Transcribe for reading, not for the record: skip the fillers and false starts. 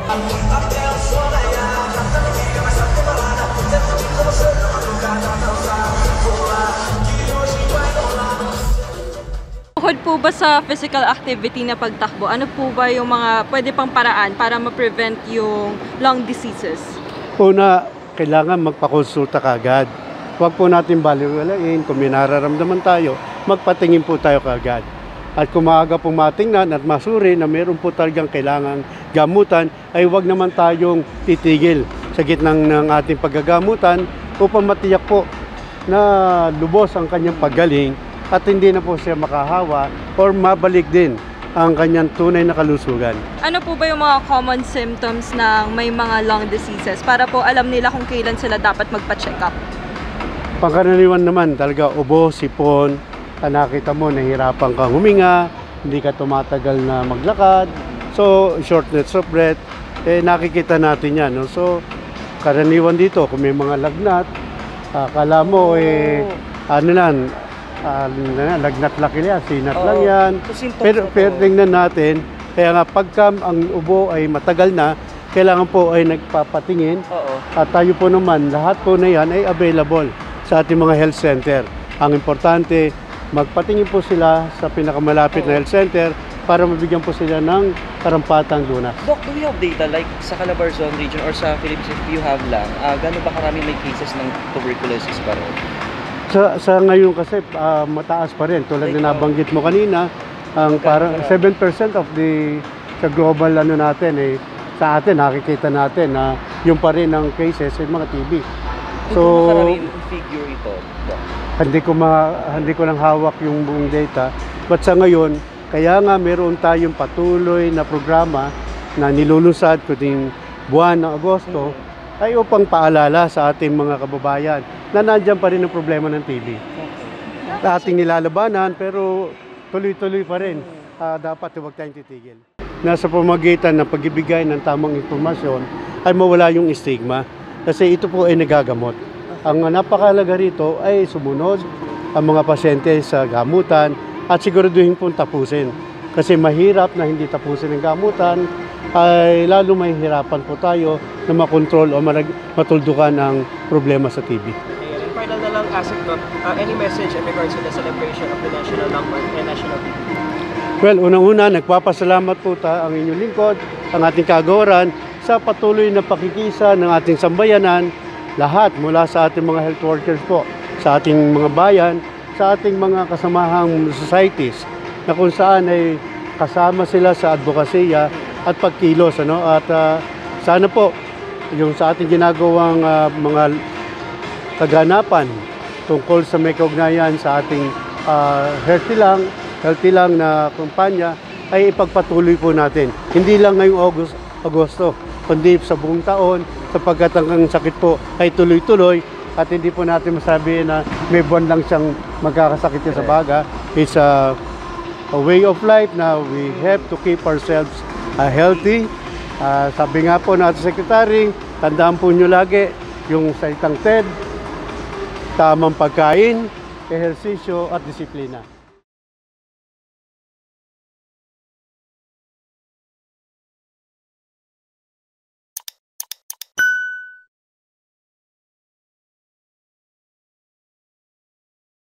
Bukod po ba sa physical activity na pagtakbo, ano po ba yung mga pwede pang paraan para ma-prevent yung lung diseases? Una, kailangan magpakonsulta kaagad. Huwag po natin baliwalain. Kung may nararamdaman tayo, magpatingin po tayo kaagad. At kung maaga pong matingnan at masuri na meron po talagang kailangang gamutan, ay huwag naman tayong titigil sa gitnang ng ating paggagamutan upang matiyak po na lubos ang kanyang paggaling at hindi na po siya makahawa or mabalik din ang kanyang tunay na kalusugan. Ano po ba yung mga common symptoms ng may mga lung diseases para po alam nila kung kailan sila dapat magpa-check up? Pangkaraniwan naman talaga ubo, sipon, nakita mo nahihirapan kang huminga, hindi ka tumatagal na maglakad, so shortness of breath, nakikita natin yan. No? So karaniwan dito kung may mga lagnat, akala mo lagnat laki yan, sinat lang yan. Pero tingnan natin, kaya nga pagka ang ubo ay matagal na, kailangan po ay nagpapatingin. At tayo po naman, lahat po na yan ay available sa ating mga health center. Ang importante, magpatingin po sila sa pinakamalapit na health center para mabigyan po sila ng karampatang lunas. Doc, do we have data like sa Calabarzon region or sa Philippines if you have lang, gano'n ba karami may cases ng tuberculosis pa rin? Sa ngayon kasi mataas pa rin. Tulad na nabanggit mo kanina, ang parang 7% of sa global natin sa atin nakikita natin na yung pa rin ang cases ay mga TB. So maraming figure ito, Doc? Hindi ko lang hawak yung buong data. But sa ngayon, kaya nga meron tayong patuloy na programa na nilulunsad kuting buwan ng Agosto ay upang paalala sa ating mga kababayan na nandiyan pa rin ang problema ng TB. Ating nilalabanan pero tuloy-tuloy pa rin. Dapat huwag tayong titigil. Nasa pamamagitan ng pagbibigay ng tamang impormasyon ay mawala yung stigma kasi ito po ay nagagamot. Ang napakahalaga rito ay sumunod ang mga pasyente sa gamutan at siguraduhin pong tapusin. Kasi mahirap na hindi tapusin ang gamutan ay lalo mahihirapan po tayo na makontrol o matuldukan ang problema sa TB. Final na lang, Asik, any message in regards to the celebration of the National Lung Month and National TB? Well, unang-una, nagpapasalamat po ang inyong lingkod, ang ating kagawaran sa patuloy na pakikisa ng ating sambayanan, lahat mula sa ating mga health workers po, sa ating mga bayan, sa ating mga kasamahang societies na kung saan ay kasama sila sa advokasya at pagkilos. At sana po yung sa ating ginagawang mga kaganapan tungkol sa may kaugnayan sa ating healthy lang na kumpanya ay ipagpatuloy po natin. Hindi lang ngayong Agosto, kundi sa buong taon sapagkat ang sakit po ay tuloy-tuloy at hindi po natin masabi na may buwan lang siyang magkakasakit sa baga. It's a way of life na we have to keep ourselves healthy. Sabi nga po natin Secretary, tandaan po nyo lagi yung salitang TED, tamang pagkain, ehersisyo at disiplina.